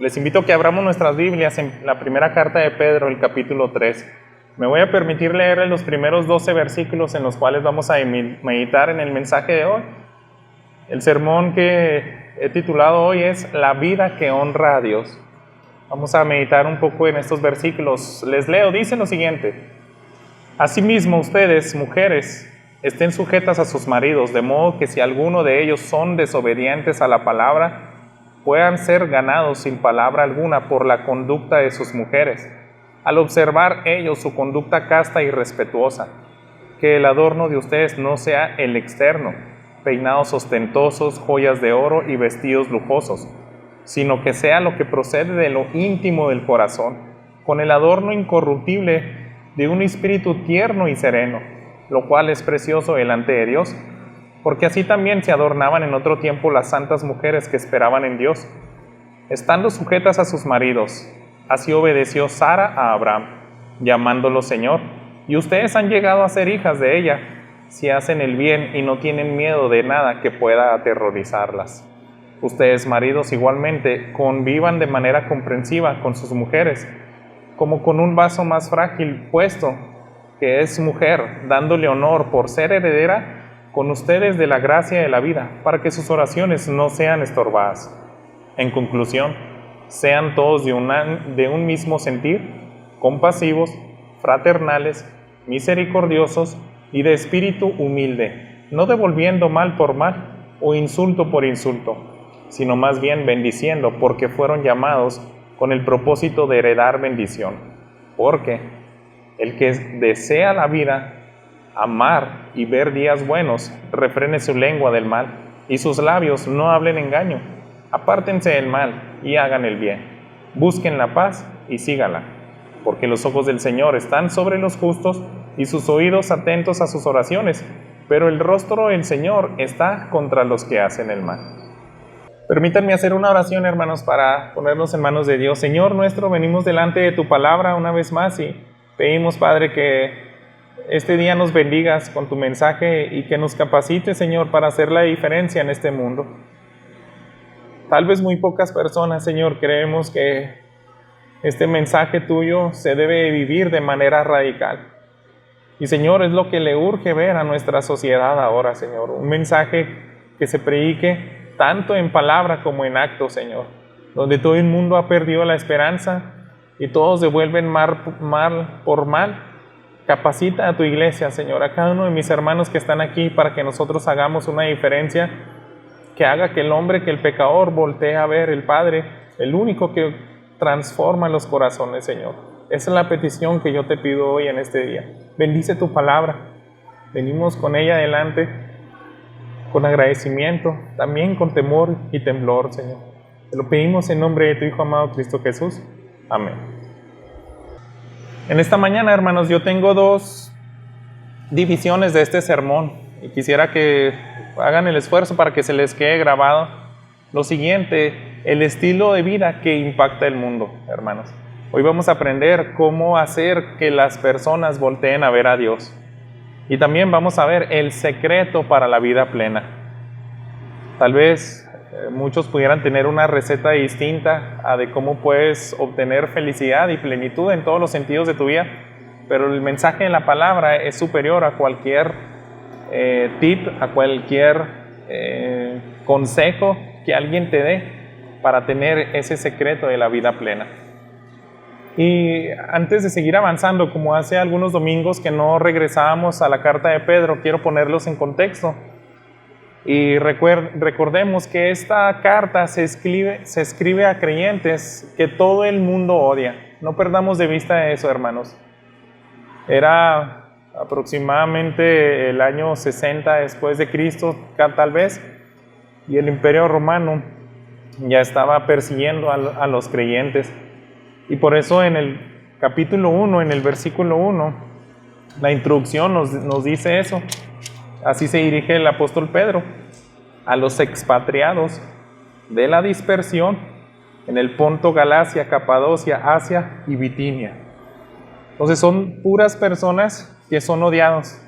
Les invito a que abramos nuestras Biblias en la primera carta de Pedro, el capítulo 3. Me voy a permitir leerles los primeros 12 versículos en los cuales vamos a meditar en el mensaje de hoy. El sermón que he titulado hoy es La vida que honra a Dios. Vamos a meditar un poco en estos versículos. Les leo, dice lo siguiente: Asimismo ustedes, mujeres, estén sujetas a sus maridos, de modo que si alguno de ellos son desobedientes a la palabra, puedan ser ganados sin palabra alguna por la conducta de sus mujeres, al observar ellos su conducta casta y respetuosa. Que el adorno de ustedes no sea el externo, peinados ostentosos, joyas de oro y vestidos lujosos, sino que sea lo que procede de lo íntimo del corazón, con el adorno incorruptible de un espíritu tierno y sereno, lo cual es precioso delante de Dios, porque así también se adornaban en otro tiempo las santas mujeres que esperaban en Dios, estando sujetas a sus maridos. Así obedeció Sara a Abraham, llamándolo Señor, y ustedes han llegado a ser hijas de ella, si hacen el bien y no tienen miedo de nada que pueda aterrorizarlas. Ustedes, maridos, igualmente, convivan de manera comprensiva con sus mujeres, como con un vaso más frágil puesto, que es mujer, dándole honor por ser heredera con ustedes de la gracia de la vida, para que sus oraciones no sean estorbadas. En conclusión, sean todos de un mismo sentir, compasivos, fraternales, misericordiosos y de espíritu humilde, no devolviendo mal por mal o insulto por insulto, sino más bien bendiciendo, porque fueron llamados con el propósito de heredar bendición. Porque el que desea la vida, amar y ver días buenos, refrene su lengua del mal, y sus labios no hablen engaño. Apártense del mal y hagan el bien. Busquen la paz y síganla, porque los ojos del Señor están sobre los justos y sus oídos atentos a sus oraciones, pero el rostro del Señor está contra los que hacen el mal. Permítanme hacer una oración, hermanos, para ponernos en manos de Dios. Señor nuestro, venimos delante de tu palabra una vez más y pedimos, Padre, que este día nos bendigas con tu mensaje y que nos capacites, Señor, para hacer la diferencia en este mundo. Tal vez muy pocas personas, Señor, creemos que este mensaje tuyo se debe vivir de manera radical. Y, Señor, es lo que le urge ver a nuestra sociedad ahora, Señor. Un mensaje que se predique tanto en palabra como en acto, Señor, donde todo el mundo ha perdido la esperanza y todos devuelven mal por mal. Capacita a tu iglesia, Señor, a cada uno de mis hermanos que están aquí, para que nosotros hagamos una diferencia que haga que el hombre, que el pecador voltee a ver el Padre, el único que transforma los corazones, Señor. Esa es la petición que yo te pido hoy en este día. Bendice tu palabra. Venimos con ella adelante, con agradecimiento, también con temor y temblor, Señor. Te lo pedimos en nombre de tu Hijo amado Cristo Jesús. Amén. En esta mañana, hermanos, yo tengo dos divisiones de este sermón y quisiera que hagan el esfuerzo para que se les quede grabado lo siguiente: el estilo de vida que impacta el mundo, hermanos. Hoy vamos a aprender cómo hacer que las personas volteen a ver a Dios, y también vamos a ver el secreto para la vida plena. Tal vez muchos pudieran tener una receta distinta a de cómo puedes obtener felicidad y plenitud en todos los sentidos de tu vida, pero el mensaje de la palabra es superior a cualquier tip, a cualquier consejo que alguien te dé para tener ese secreto de la vida plena. Y antes de seguir avanzando, como hace algunos domingos que no regresábamos a la carta de Pedro, quiero ponerlos en contexto. Y recordemos que esta carta se escribe a creyentes que todo el mundo odia. No perdamos de vista eso, hermanos. Era aproximadamente el año 60 después de Cristo, tal vez, y el Imperio Romano ya estaba persiguiendo a los creyentes. Y por eso en el capítulo 1, en el versículo 1, la introducción nos dice eso. Así se dirige el apóstol Pedro a los expatriados de la dispersión en el Ponto, Galacia, Capadocia, Asia y Bitinia. Entonces son puras personas que son odiados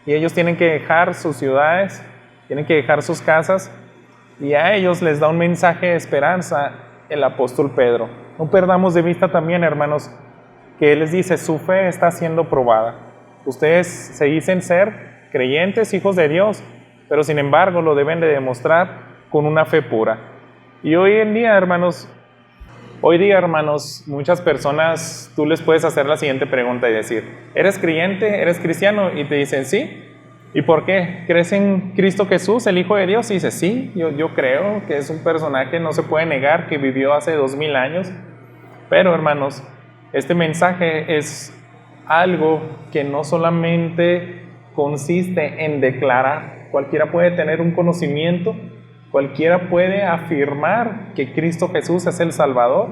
y ellos tienen que dejar sus ciudades, tienen que dejar sus casas, y a ellos les da un mensaje de esperanza el apóstol Pedro. No perdamos de vista también, hermanos, que él les dice, su fe está siendo probada. Ustedes se dicen ser creyentes, hijos de Dios, pero sin embargo lo deben de demostrar con una fe pura. Y hoy día, hermanos, muchas personas, tú les puedes hacer la siguiente pregunta y decir, ¿eres creyente? ¿Eres cristiano? Y te dicen, sí. ¿Y por qué? ¿Crees en Cristo Jesús, el Hijo de Dios? Y dices, sí, yo creo que es un personaje, no se puede negar, que vivió hace 2000 años. Pero, hermanos, este mensaje es algo que no solamente consiste en declarar. Cualquiera puede tener un conocimiento, cualquiera puede afirmar que Cristo Jesús es el Salvador,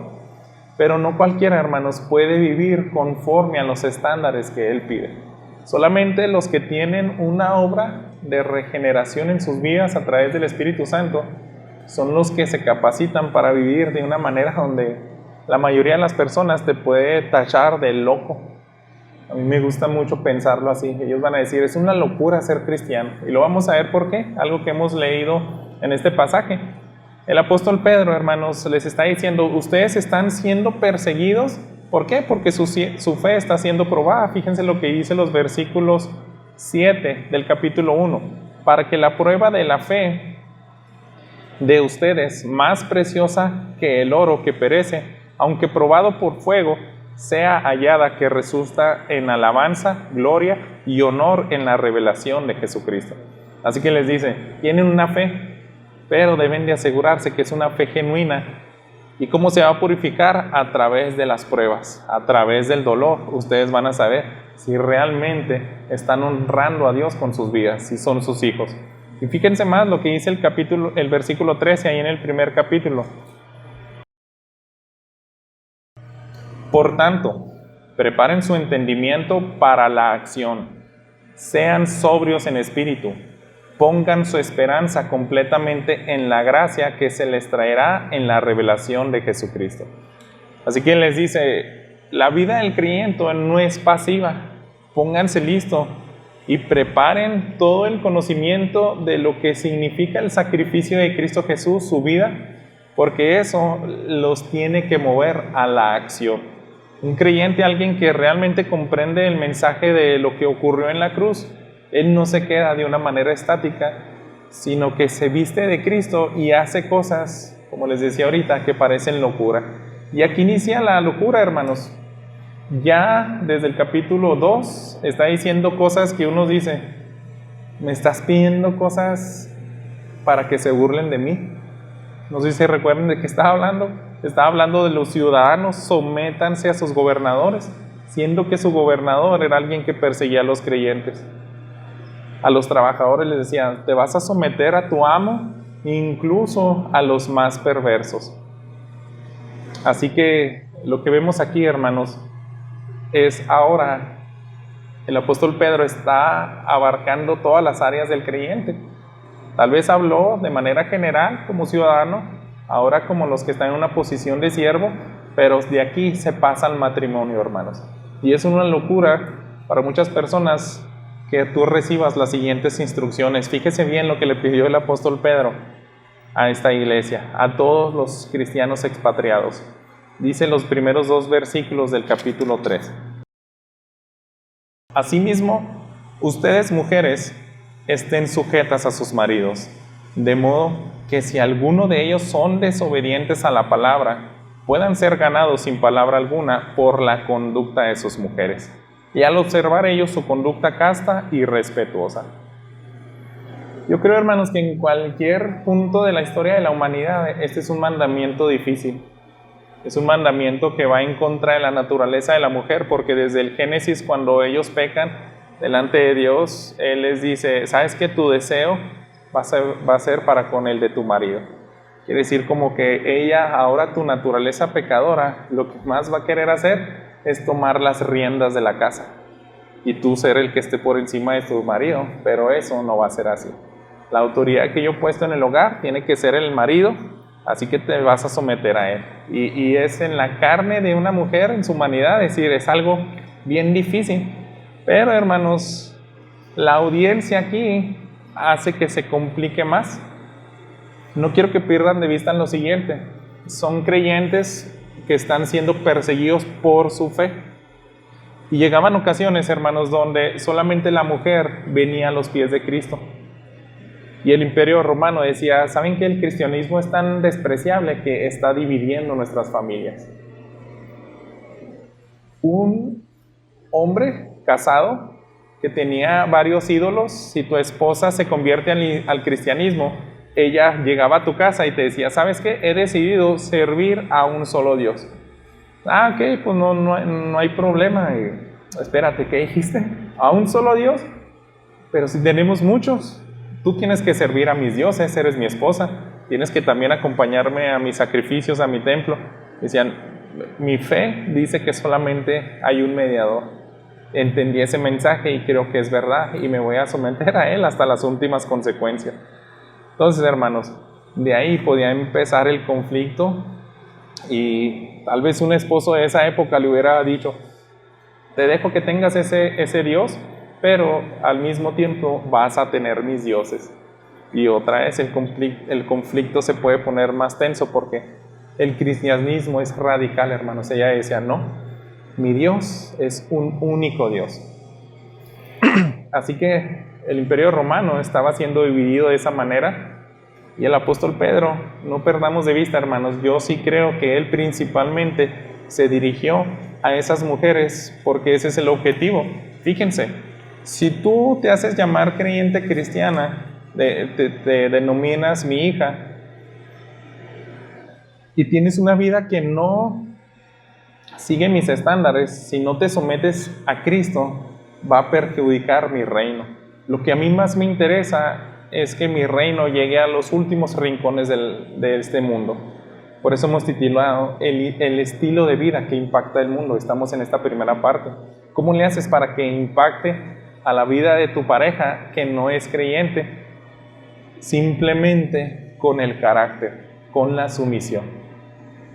pero no cualquiera, hermanos, puede vivir conforme a los estándares que Él pide. Solamente los que tienen una obra de regeneración en sus vidas a través del Espíritu Santo son los que se capacitan para vivir de una manera donde la mayoría de las personas te puede tachar de loco. A mí me gusta mucho pensarlo así. Ellos van a decir, es una locura ser cristiano. Y lo vamos a ver por qué, algo que hemos leído en este pasaje. El apóstol Pedro, hermanos, les está diciendo, ustedes están siendo perseguidos. ¿Por qué? Porque su fe está siendo probada. Fíjense lo que dice los versículos 7 del capítulo 1. Para que la prueba de la fe de ustedes, más preciosa que el oro que perece, aunque probado por fuego, sea hallada que resulta en alabanza, gloria y honor en la revelación de Jesucristo. Así que les dice, tienen una fe, pero deben de asegurarse que es una fe genuina. ¿Y cómo se va a purificar? A través de las pruebas, a través del dolor. Ustedes van a saber si realmente están honrando a Dios con sus vidas, si son sus hijos. Y fíjense más lo que dice el versículo 13 ahí en el primer capítulo. Por tanto, preparen su entendimiento para la acción. Sean sobrios en espíritu. Pongan su esperanza completamente en la gracia que se les traerá en la revelación de Jesucristo. Así que les dice, la vida del creyente no es pasiva. Pónganse listos y preparen todo el conocimiento de lo que significa el sacrificio de Cristo Jesús, su vida, porque eso los tiene que mover a la acción. Un creyente, alguien que realmente comprende el mensaje de lo que ocurrió en la cruz, él no se queda de una manera estática, sino que se viste de Cristo y hace cosas, como les decía ahorita, que parecen locura. Y aquí inicia la locura, hermanos. Ya desde el capítulo 2 está diciendo cosas que uno dice, me estás pidiendo cosas para que se burlen de mí. No sé si se recuerdan de qué estaba hablando. Estaba hablando de los ciudadanos, sométanse a sus gobernadores, siendo que su gobernador era alguien que perseguía a los creyentes. A los trabajadores les decían, te vas a someter a tu amo, incluso a los más perversos. Así que lo que vemos aquí, hermanos, es ahora el apóstol Pedro está abarcando todas las áreas del creyente. Tal vez habló de manera general como ciudadano, ahora como los que están en una posición de siervo, pero de aquí se pasa al matrimonio, hermanos. Y es una locura para muchas personas que tú recibas las siguientes instrucciones. Fíjese bien lo que le pidió el apóstol Pedro a esta iglesia, a todos los cristianos expatriados. Dice los primeros 2 versículos del capítulo 3. Asimismo, ustedes mujeres estén sujetas a sus maridos, de modo que si alguno de ellos son desobedientes a la palabra, puedan ser ganados sin palabra alguna por la conducta de sus mujeres, y al observar ellos su conducta casta y respetuosa. Yo creo, hermanos, que en cualquier punto de la historia de la humanidad, este es un mandamiento difícil. Es un mandamiento que va en contra de la naturaleza de la mujer, porque desde el Génesis, cuando ellos pecan delante de Dios, Él les dice, ¿sabes que tu deseo va a ser para con el de tu marido? Quiere decir como que ella, ahora tu naturaleza pecadora, lo que más va a querer hacer es tomar las riendas de la casa y tú ser el que esté por encima de tu marido, pero eso no va a ser así. La autoridad que yo he puesto en el hogar tiene que ser el marido, así que te vas a someter a él. Y es en la carne de una mujer, en su humanidad, es decir, es algo bien difícil. Pero, hermanos, la audiencia aquí hace que se complique más. No quiero que pierdan de vista lo siguiente. son creyentes que están siendo perseguidos por su fe. Y llegaban ocasiones, hermanos, donde solamente la mujer venía a los pies de Cristo. Y el Imperio Romano decía, ¿saben que el cristianismo es tan despreciable que está dividiendo nuestras familias? Un hombre casado que tenía varios ídolos, si tu esposa se convierte al cristianismo, ella llegaba a tu casa y te decía, ¿sabes qué? He decidido servir a un solo Dios. Ah, ok, pues no hay problema. Espérate, ¿qué dijiste? ¿A un solo Dios? Pero si tenemos muchos, tú tienes que servir a mis dioses, eres mi esposa, tienes que también acompañarme a mis sacrificios, a mi templo. Decían, mi fe dice que solamente hay un mediador. Entendí ese mensaje y creo que es verdad y me voy a someter a él hasta las últimas consecuencias. Entonces, hermanos, de ahí podía empezar el conflicto y tal vez un esposo de esa época le hubiera dicho, te dejo que tengas ese Dios, pero al mismo tiempo vas a tener mis dioses. Y otra vez el conflicto se puede poner más tenso porque el cristianismo es radical, hermanos. Ella decía, no, mi Dios es un único Dios. Así que el Imperio Romano estaba siendo dividido de esa manera. Y el apóstol Pedro, no perdamos de vista, hermanos, yo sí creo que él principalmente se dirigió a esas mujeres porque ese es el objetivo. Fíjense, si tú te haces llamar creyente cristiana, te denominas mi hija y tienes una vida que no sigue mis estándares, si no te sometes a Cristo, va a perjudicar mi reino. Lo que a mí más me interesa es que mi reino llegue a los últimos rincones de este mundo. Por eso hemos titulado el estilo de vida que impacta el mundo. Estamos en esta primera parte. ¿Cómo le haces para que impacte a la vida de tu pareja que no es creyente? Simplemente con el carácter, con la sumisión.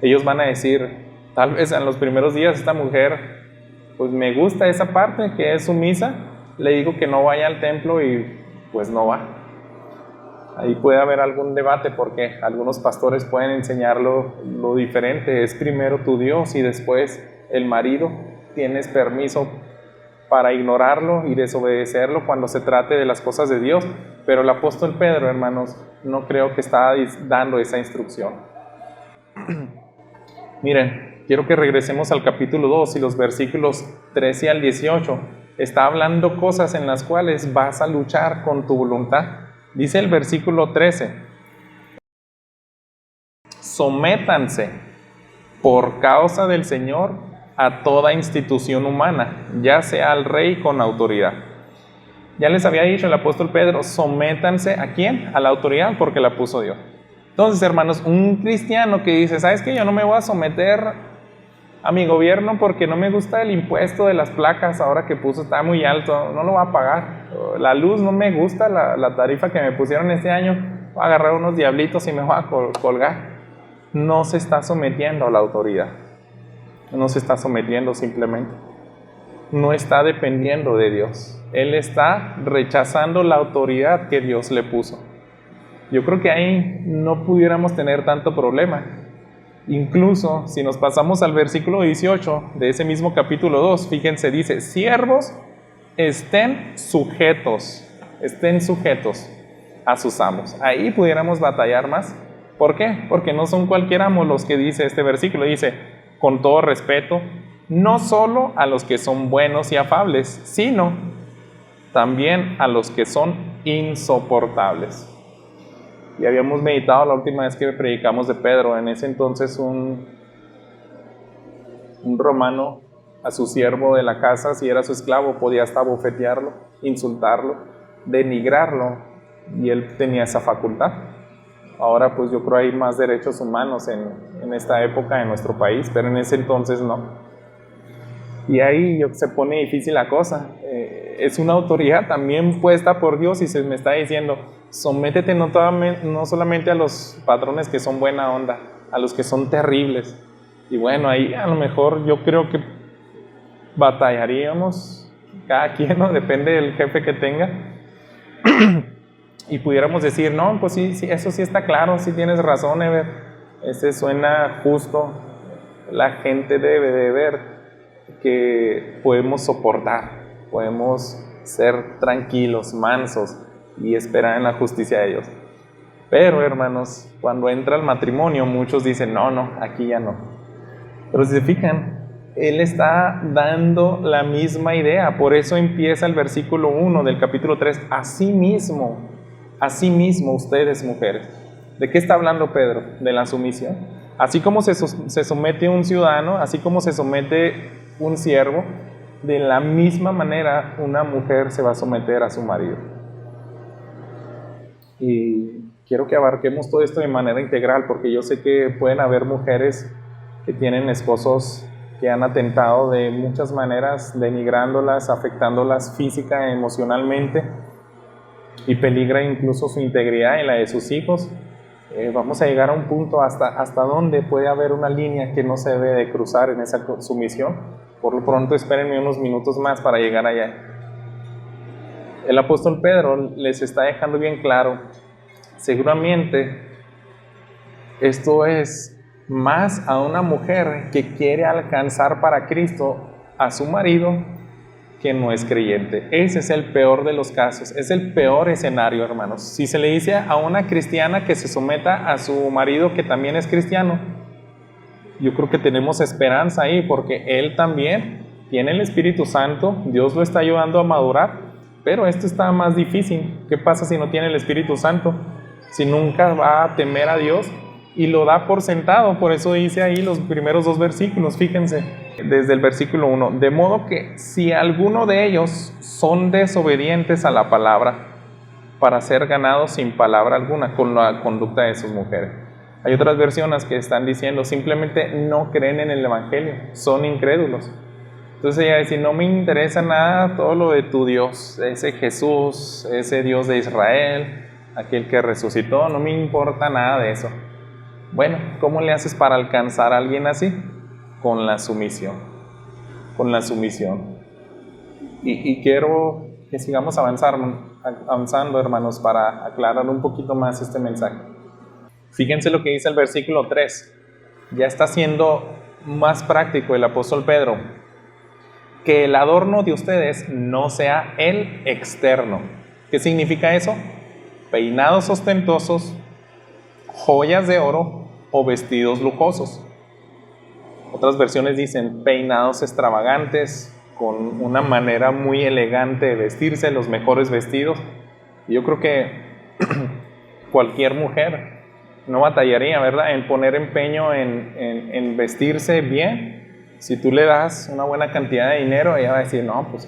Ellos van a decir, tal vez en los primeros días esta mujer, pues me gusta esa parte que es sumisa, le digo que no vaya al templo y pues no va. Ahí puede haber algún debate porque algunos pastores pueden enseñarlo lo diferente. Es primero tu Dios y después el marido. Tienes permiso para ignorarlo y desobedecerlo cuando se trate de las cosas de Dios. Pero el apóstol Pedro, hermanos, no creo que está dando esa instrucción. Miren, quiero que regresemos al capítulo 2 y los versículos 13 al 18. Está hablando cosas en las cuales vas a luchar con tu voluntad. Dice el versículo 13, sométanse por causa del Señor a toda institución humana, ya sea al rey con autoridad. Ya les había dicho el apóstol Pedro, sométanse ¿a quién? A la autoridad porque la puso Dios. Entonces, hermanos, un cristiano que dice, ¿sabes qué? Yo no me voy a someter a mi gobierno porque no me gusta el impuesto de las placas ahora que puso, está muy alto, no lo voy a pagar. La luz no me gusta, la tarifa que me pusieron este año, voy a agarrar unos diablitos y me voy a colgar. No se está sometiendo a la autoridad, no se está sometiendo simplemente, no está dependiendo de Dios, él está rechazando la autoridad que Dios le puso. Yo creo que ahí no pudiéramos tener tanto problema. Incluso si nos pasamos al versículo 18 de ese mismo capítulo 2, fíjense, dice, siervos, estén sujetos a sus amos. Ahí pudiéramos batallar más. ¿Por qué? Porque no son cualquier amo los que dice este versículo. Dice, con todo respeto, no solo a los que son buenos y afables, sino también a los que son insoportables. Y habíamos meditado la última vez que predicamos de Pedro. En ese entonces un romano a su siervo de la casa, si era su esclavo, podía hasta bofetearlo, insultarlo, denigrarlo, y él tenía esa facultad. Ahora pues yo creo hay más derechos humanos en esta época en nuestro país, pero en ese entonces no. Y ahí se pone difícil la cosa. Es una autoridad también puesta por Dios y se me está diciendo, sométete no solamente a los patrones que son buena onda, a los que son terribles. Y bueno, ahí a lo mejor yo creo que batallaríamos cada quien, ¿no? Depende del jefe que tenga. Y pudiéramos decir, no, pues sí, eso sí está claro, sí tienes razón, Ever. Ese suena justo. La gente debe de ver que podemos soportar, podemos ser tranquilos, mansos y esperar en la justicia de Dios. Pero hermanos, cuando entra el matrimonio, muchos dicen, no, aquí ya no. Pero si se fijan, Él está dando la misma idea. Por eso empieza el versículo 1 del capítulo 3. Asimismo ustedes, mujeres. ¿De qué está hablando Pedro? De la sumisión. Así como se somete un ciudadano, así como se somete un siervo, de la misma manera una mujer se va a someter a su marido. Y quiero que abarquemos todo esto de manera integral, porque yo sé que pueden haber mujeres que tienen esposos que han atentado de muchas maneras, denigrándolas, afectándolas física, emocionalmente, y peligra incluso su integridad y la de sus hijos. Vamos a llegar a un punto hasta donde puede haber una línea que no se debe de cruzar en esa sumisión. Por lo pronto espérenme unos minutos más para llegar allá. El apóstol Pedro les está dejando bien claro, seguramente esto es más a una mujer que quiere alcanzar para Cristo a su marido que no es creyente. Ese es el peor de los casos, es el peor escenario, hermanos. Si se le dice a una cristiana que se someta a su marido que también es cristiano, yo creo que tenemos esperanza ahí, porque él también tiene el Espíritu Santo, Dios lo está ayudando a madurar, pero esto está más difícil. ¿Qué pasa si no tiene el Espíritu Santo? Si nunca va a temer a Dios y lo da por sentado. Por eso dice ahí los primeros 2 versículos, fíjense, desde el versículo 1, de modo que si alguno de ellos son desobedientes a la palabra, para ser ganados sin palabra alguna con la conducta de sus mujeres. Hay otras versiones que están diciendo simplemente no creen en el Evangelio, son incrédulos. Entonces ella dice, no me interesa nada todo lo de tu Dios, ese Jesús, ese Dios de Israel, aquel que resucitó, no me importa nada de eso. Bueno, ¿cómo le haces para alcanzar a alguien así? Con la sumisión, con la sumisión. Y quiero que sigamos avanzando, hermanos, para aclarar un poquito más este mensaje. Fíjense lo que dice el versículo 3. Ya está siendo más práctico el apóstol Pedro. Que el adorno de ustedes no sea el externo. ¿Qué significa eso? Peinados ostentosos, joyas de oro o vestidos lujosos. Otras versiones dicen peinados extravagantes, con una manera muy elegante de vestirse, los mejores vestidos. Yo creo que cualquier mujer no batallaría, ¿verdad?, en poner empeño en vestirse bien. Si tú le das una buena cantidad de dinero, ella va a decir, no, pues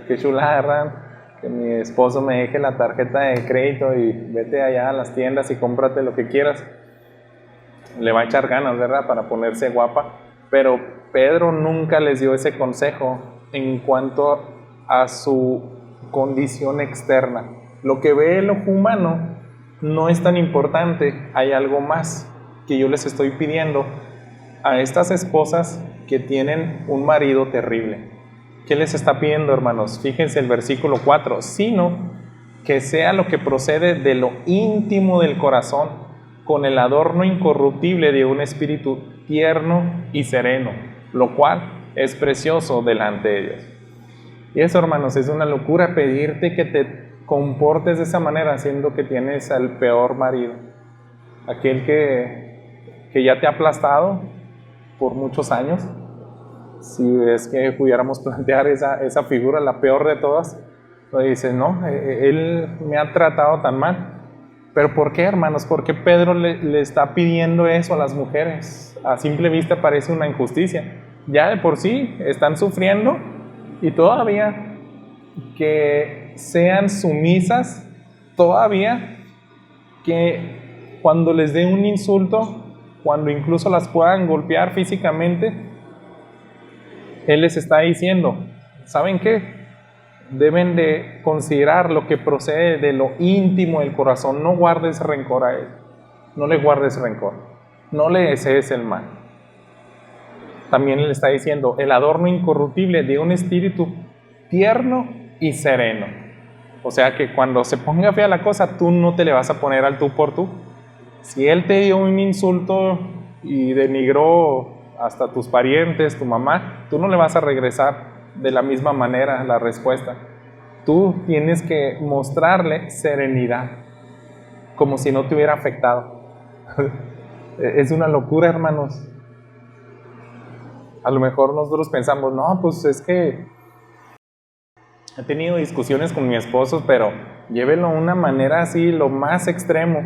qué chulada, ¿verdad?, que mi esposo me deje la tarjeta de crédito y vete allá a las tiendas y cómprate lo que quieras. Le va a echar ganas, ¿verdad?, para ponerse guapa. Pero Pedro nunca les dio ese consejo en cuanto a su condición externa. Lo que ve el ojo humano no es tan importante. Hay algo más que yo les estoy pidiendo a estas esposas que tienen un marido terrible. ¿Qué les está pidiendo, hermanos? Fíjense el versículo 4. Sino que sea lo que procede de lo íntimo del corazón, con el adorno incorruptible de un espíritu tierno y sereno, lo cual es precioso delante de Dios. Y eso, hermanos, es una locura pedirte que te comportes de esa manera, siendo que tienes al peor marido, aquel que ya te ha aplastado por muchos años. Si es que pudiéramos plantear esa figura, la peor de todas, pues dices, no, él me ha tratado tan mal. ¿Pero por qué, hermanos? ¿Por qué Pedro le está pidiendo eso a las mujeres? A simple vista parece una injusticia. Ya de por sí están sufriendo y todavía que sean sumisas, todavía que cuando les dé un insulto, cuando incluso las puedan golpear físicamente, Él les está diciendo, ¿saben qué? Deben de considerar lo que procede de lo íntimo del corazón. No guardes rencor a él. No le guardes rencor. No le desees el mal. También le está diciendo el adorno incorruptible de un espíritu tierno y sereno. O sea que cuando se ponga fea la cosa, tú no te le vas a poner al tú por tú. Si él te dio un insulto y denigró hasta tus parientes, tu mamá, tú no le vas a regresar de la misma manera la respuesta. Tú tienes que mostrarle serenidad, como si no te hubiera afectado. Es una locura, hermanos. A lo mejor nosotros pensamos, no, pues es que he tenido discusiones con mi esposo, pero llévelo de una manera así, lo más extremo.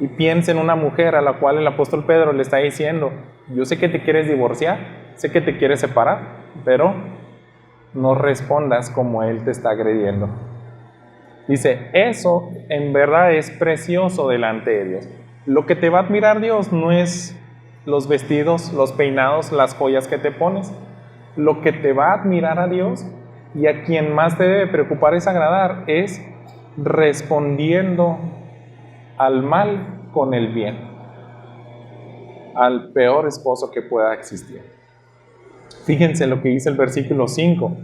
Y piensa en una mujer a la cual el apóstol Pedro le está diciendo, yo sé que te quieres divorciar, sé que te quieres separar, pero no respondas como él te está agrediendo. Dice, eso en verdad es precioso delante de Dios. Lo que te va a admirar Dios no es los vestidos, los peinados, las joyas que te pones. Lo que te va a admirar a Dios y a quien más te debe preocupar es agradar, es respondiendo al mal con el bien, al peor esposo que pueda existir. Fíjense lo que dice el versículo 5.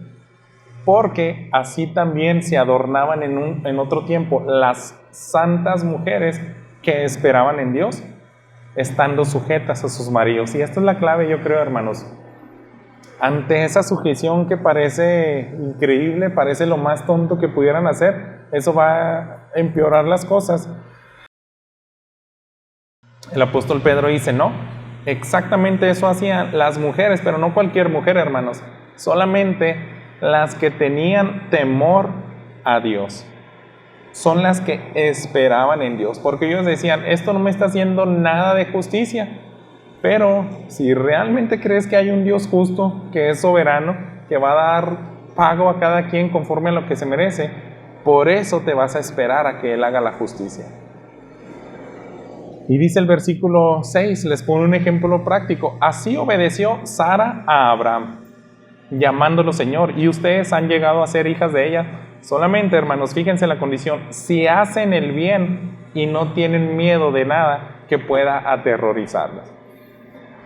Porque así también se adornaban en otro tiempo las santas mujeres que esperaban en Dios, estando sujetas a sus maridos. Y esta es la clave, yo creo, hermanos. Ante esa sujeción que parece increíble, parece lo más tonto que pudieran hacer, eso va a empeorar las cosas. El apóstol Pedro dice, no, exactamente eso hacían las mujeres, pero no cualquier mujer, hermanos, solamente las que tenían temor a Dios. Son las que esperaban en Dios, porque ellos decían, esto no me está haciendo nada de justicia, pero si realmente crees que hay un Dios justo, que es soberano, que va a dar pago a cada quien conforme a lo que se merece, por eso te vas a esperar a que Él haga la justicia. Y dice el versículo 6, les pone un ejemplo práctico. Así obedeció Sara a Abraham, llamándolo Señor, y ustedes han llegado a ser hijas de ella. Solamente, hermanos, fíjense la condición, si hacen el bien y no tienen miedo de nada que pueda aterrorizarlas.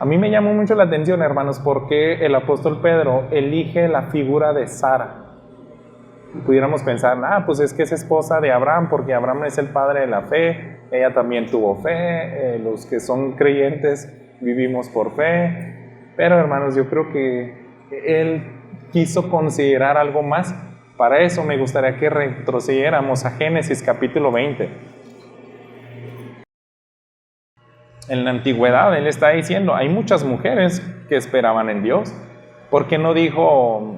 A mí me llamó mucho la atención, hermanos, porque el apóstol Pedro elige la figura de Sara. Pudiéramos pensar, pues es que es esposa de Abraham, porque Abraham es el padre de la fe, ella también tuvo fe, los que son creyentes vivimos por fe, pero hermanos, yo creo que él quiso considerar algo más. Para eso me gustaría que retrocediéramos a Génesis capítulo 20. En la antigüedad él está diciendo, hay muchas mujeres que esperaban en Dios. ¿Por qué no dijo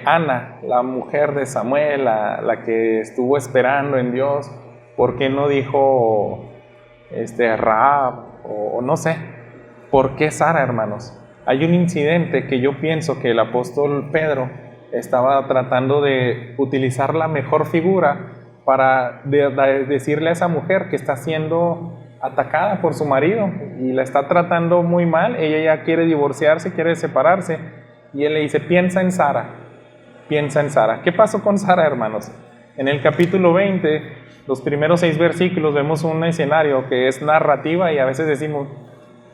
Ana, la mujer de Samuel, la que estuvo esperando en Dios? ¿Por qué no dijo Rahab o no sé? ¿Por qué Sara, hermanos? Hay un incidente que yo pienso que el apóstol Pedro estaba tratando de utilizar la mejor figura para decirle a esa mujer que está siendo atacada por su marido y la está tratando muy mal. Ella ya quiere divorciarse, quiere separarse, y él le dice, piensa en Sara, piensa en Sara. ¿Qué pasó con Sara, hermanos? En el capítulo 20, los primeros 6 versículos, vemos un escenario que es narrativa y a veces decimos,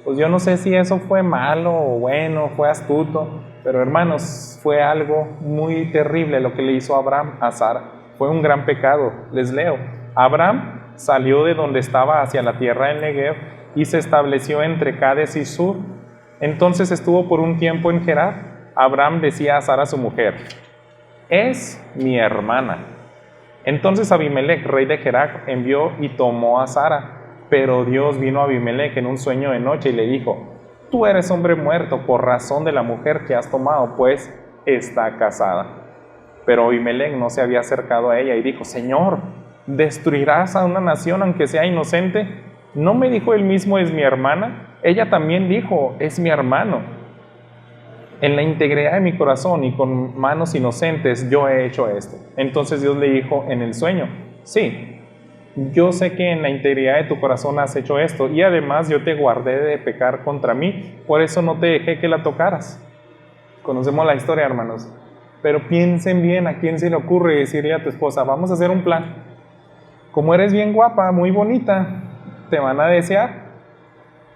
pues yo no sé si eso fue malo o bueno, fue astuto, pero hermanos, fue algo muy terrible lo que le hizo Abraham a Sara. Fue un gran pecado. Les leo. Abraham salió de donde estaba hacia la tierra del Negev y se estableció entre Cades y Sur. Entonces estuvo por un tiempo en Gerar. Abraham decía a Sara su mujer, es mi hermana. Entonces Abimelech, rey de Gerar, envió y tomó a Sara. Pero Dios vino a Abimelech en un sueño de noche y le dijo, tú eres hombre muerto por razón de la mujer que has tomado, pues está casada. Pero Abimelech no se había acercado a ella y dijo, Señor, ¿destruirás a una nación aunque sea inocente? ¿No me dijo él mismo, es mi hermana? Ella también dijo, es mi hermano. En la integridad de mi corazón y con manos inocentes yo he hecho esto. Entonces Dios le dijo en el sueño, sí, yo sé que en la integridad de tu corazón has hecho esto, y además yo te guardé de pecar contra mí, por eso no te dejé que la tocaras. Conocemos la historia, hermanos, pero piensen bien a quién se le ocurre decirle a tu esposa, vamos a hacer un plan. Como eres bien guapa, muy bonita, te van a desear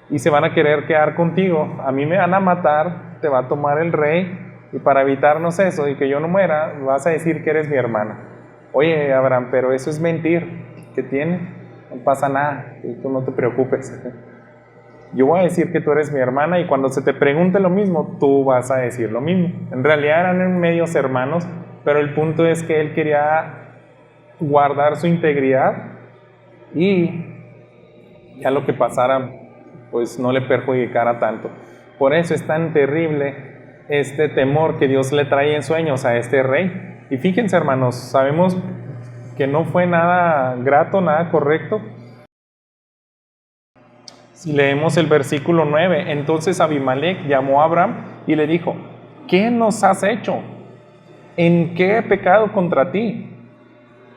y se van a querer quedar contigo. A mí me van a matar, te va a tomar el rey, y para evitarnos eso y que yo no muera, vas a decir que eres mi hermana. Oye, Abraham, pero eso es mentir. ¿Qué tiene? no pasa nada, tú no te preocupes. Yo voy a decir que tú eres mi hermana y cuando se te pregunte lo mismo, tú vas a decir lo mismo. En realidad eran medios hermanos, pero el punto es que él quería guardar su integridad y ya lo que pasara, pues no le perjudicara tanto. Por eso es tan terrible este temor que Dios le trae en sueños a este rey. Y fíjense, hermanos, sabemos que no fue nada grato, nada correcto. Si leemos el versículo 9, entonces Abimelech llamó a Abraham y le dijo: ¿qué nos has hecho? ¿En qué he pecado contra ti?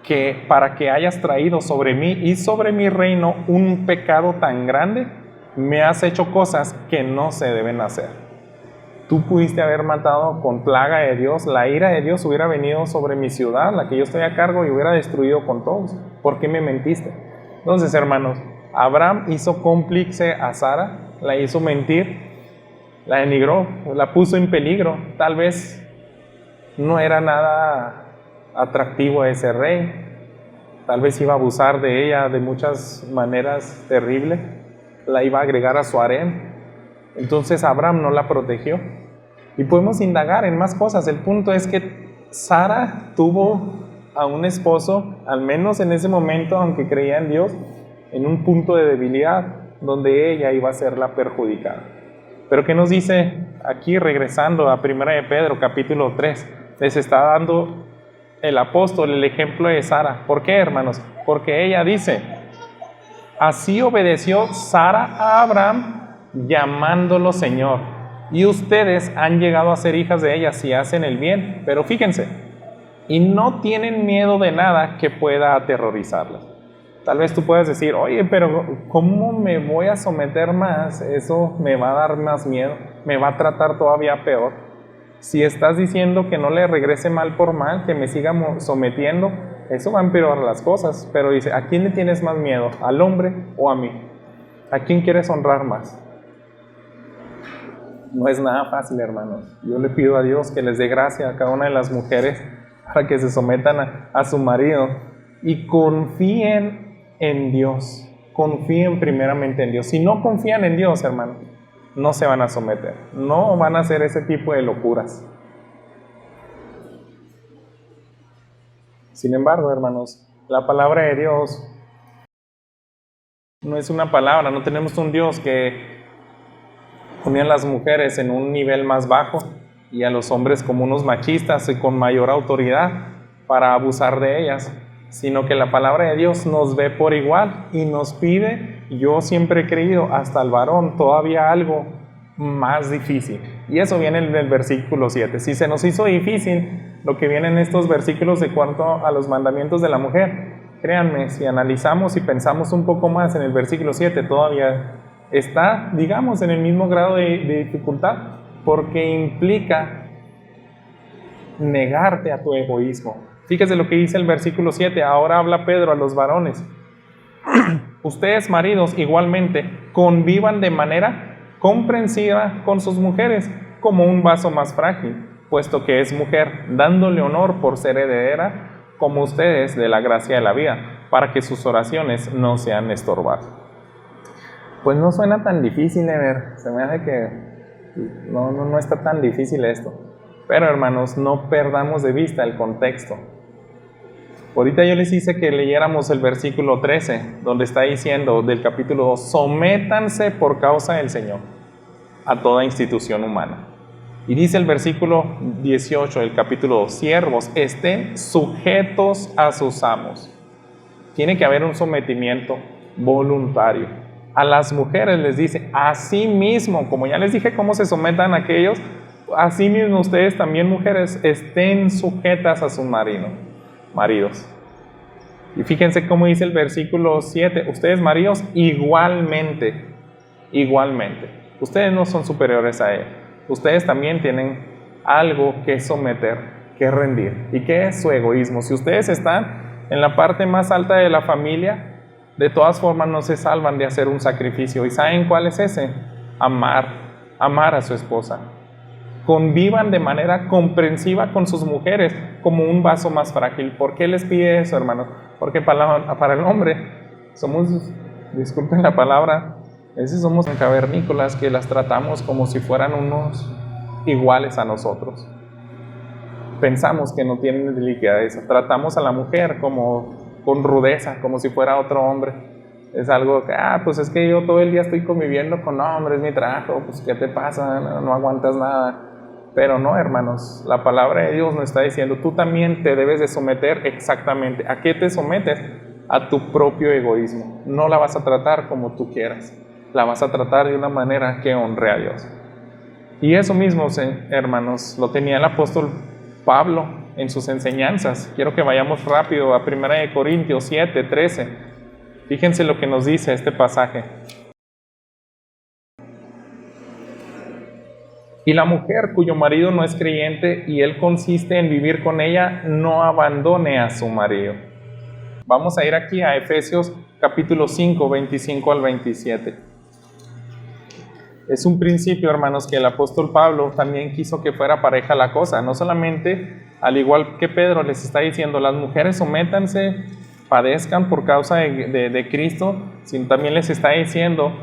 Que para que hayas traído sobre mí y sobre mi reino un pecado tan grande, me has hecho cosas que no se deben hacer. Tú pudiste haber matado con plaga de Dios, la ira de Dios hubiera venido sobre mi ciudad, la que yo estoy a cargo, y hubiera destruido con todos. ¿Por qué me mentiste? Entonces, hermanos, Abraham hizo cómplice a Sara, la hizo mentir, la denigró, la puso en peligro. Tal vez no era nada atractivo ese rey, tal vez iba a abusar de ella de muchas maneras terribles, la iba a agregar a su harén. Entonces Abraham no la protegió. Y podemos indagar en más cosas. El punto es que Sara tuvo a un esposo, al menos en ese momento, aunque creía en Dios, en un punto de debilidad donde ella iba a ser la perjudicada. Pero ¿qué nos dice aquí, regresando a 1 de Pedro capítulo 3? Les está dando el apóstol el ejemplo de Sara. ¿Por qué, hermanos? Porque ella dice: así obedeció Sara a Abraham, llamándolo Señor, y ustedes han llegado a ser hijas de ella si hacen el bien. Pero fíjense, y no tienen miedo de nada que pueda aterrorizarlas. Tal vez tú puedas decir: oye, pero ¿cómo me voy a someter más? Eso me va a dar más miedo, me va a tratar todavía peor. Si estás diciendo que no le regrese mal por mal, que me siga sometiendo, eso va a empeorar las cosas. Pero dice: ¿a quién le tienes más miedo? ¿Al hombre o a mí? ¿A quién quieres honrar más? No es nada fácil, hermanos. Yo le pido a Dios que les dé gracia a cada una de las mujeres para que se sometan a su marido y confíen en Dios. Confíen primeramente en Dios. Si no confían en Dios, hermanos, no se van a someter. No van a hacer ese tipo de locuras. Sin embargo, hermanos, la palabra de Dios no es una palabra. No tenemos un Dios que ponía a las mujeres en un nivel más bajo y a los hombres como unos machistas y con mayor autoridad para abusar de ellas, sino que la palabra de Dios nos ve por igual y nos pide, yo siempre he creído, hasta el varón, todavía algo más difícil. Y eso viene en el versículo 7. Si se nos hizo difícil lo que viene en estos versículos de cuanto a los mandamientos de la mujer, créanme, si analizamos y pensamos un poco más en el versículo 7, todavía está, digamos, en el mismo grado de dificultad, porque implica negarte a tu egoísmo. Fíjese lo que dice el versículo 7. Ahora habla Pedro a los varones: ustedes, maridos, igualmente convivan de manera comprensiva con sus mujeres, como un vaso más frágil, puesto que es mujer, dándole honor por ser heredera, como ustedes, de la gracia de la vida, para que sus oraciones no sean estorbadas. Pues no suena tan difícil de ver, se me hace que no está tan difícil esto. Pero, hermanos, no perdamos de vista el contexto. Ahorita yo les hice que leyéramos el versículo 13, donde está diciendo del capítulo 2: sométanse por causa del Señor a toda institución humana. Y dice el versículo 18 del capítulo 2: siervos, estén sujetos a sus amos. Tiene que haber un sometimiento voluntario. A las mujeres les dice: así mismo, como ya les dije cómo se sometan aquellos, así mismo ustedes también, mujeres, estén sujetas a sus maridos. Y fíjense cómo dice el versículo 7: ustedes, maridos, igualmente. Ustedes no son superiores a él. Ustedes también tienen algo que someter, que rendir. ¿Y qué es su egoísmo? Si ustedes están en la parte más alta de la familia, de todas formas no se salvan de hacer un sacrificio. ¿Y saben cuál es ese? Amar a su esposa. Convivan de manera comprensiva con sus mujeres como un vaso más frágil. ¿Por qué les pide eso, hermanos? Porque para el hombre Somos, disculpen la palabra, a veces somos cavernícolas que las tratamos como si fueran unos iguales a nosotros. Pensamos que no tienen delicadeza. Tratamos a la mujer como con rudeza, como si fuera otro hombre. Es algo que, pues es que yo todo el día estoy conviviendo con hombres, mi trabajo, pues ¿qué te pasa? No aguantas nada. Pero no, hermanos, la palabra de Dios nos está diciendo, tú también te debes de someter exactamente. ¿A qué te sometes? A tu propio egoísmo. No la vas a tratar como tú quieras. La vas a tratar de una manera que honre a Dios. Y eso mismo, hermanos, lo tenía el apóstol Pablo en sus enseñanzas. Quiero que vayamos rápido a 1 Corintios 7, 13. Fíjense lo que nos dice este pasaje. Y la mujer cuyo marido no es creyente y él consiste en vivir con ella, no abandone a su marido. Vamos a ir aquí a Efesios capítulo 5, 25 al 27. Es un principio, hermanos, que el apóstol Pablo también quiso que fuera pareja la cosa. No solamente, al igual que Pedro les está diciendo, las mujeres sométanse, padezcan por causa de Cristo, sino también les está diciendo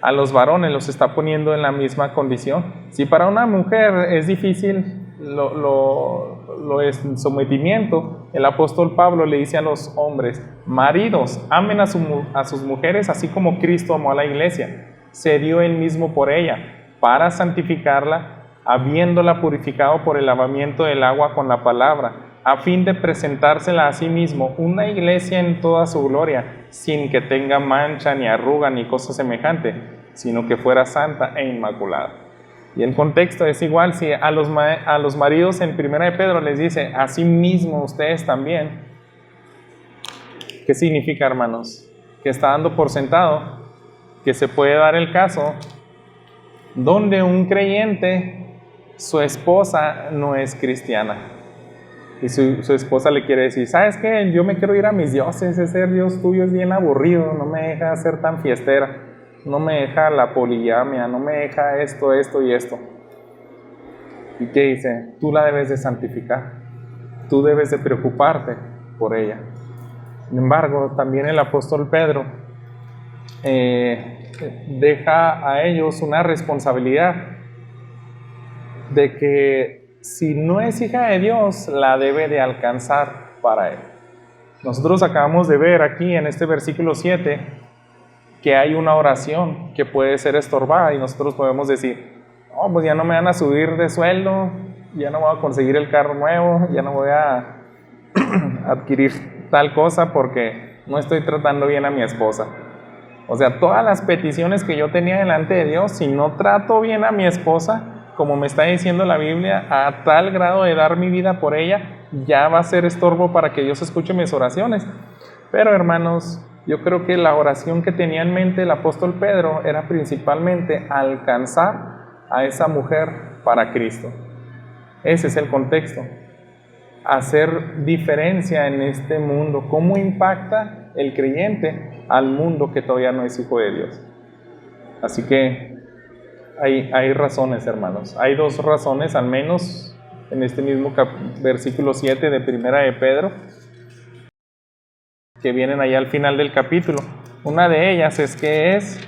a los varones, los está poniendo en la misma condición. Si para una mujer es difícil lo es sometimiento, el apóstol Pablo le dice a los hombres, maridos, amen a sus mujeres así como Cristo amó a la iglesia. Se dio él mismo por ella, para santificarla, habiéndola purificado por el lavamiento del agua con la palabra, a fin de presentársela a sí mismo, una iglesia en toda su gloria, sin que tenga mancha, ni arruga, ni cosa semejante, sino que fuera santa e inmaculada. Y el contexto es igual, si a los maridos en 1 de Pedro les dice, así mismo ustedes también. ¿Qué significa, hermanos? Que está dando por sentado que se puede dar el caso donde un creyente, su esposa no es cristiana. Y su esposa le quiere decir, ¿sabes qué? Yo me quiero ir a mis dioses, ese Dios tuyo es bien aburrido, no me deja ser tan fiestera, no me deja la poligamia, no me deja esto y esto. ¿Y qué dice? Tú la debes de santificar, tú debes de preocuparte por ella. Sin embargo, también el apóstol Pedro deja a ellos una responsabilidad de que si no es hija de Dios, la debe de alcanzar para él. Nosotros acabamos de ver aquí en este versículo 7 que hay una oración que puede ser estorbada y nosotros podemos decir, pues ya no me van a subir de sueldo, ya no voy a conseguir el carro nuevo, ya no voy a adquirir tal cosa porque no estoy tratando bien a mi esposa. O sea, todas las peticiones que yo tenía delante de Dios, si no trato bien a mi esposa, como me está diciendo la Biblia, a tal grado de dar mi vida por ella, ya va a ser estorbo para que Dios escuche mis oraciones. Pero hermanos, yo creo que la oración que tenía en mente el apóstol Pedro era principalmente alcanzar a esa mujer para Cristo. Ese es el contexto. Hacer diferencia en este mundo. ¿Cómo impacta el creyente al mundo que todavía no es hijo de Dios? Así que hay razones, hermanos. Hay dos razones, al menos, en este mismo versículo 7 de 1 de Pedro, que vienen ahí al final del capítulo. Una de ellas es que es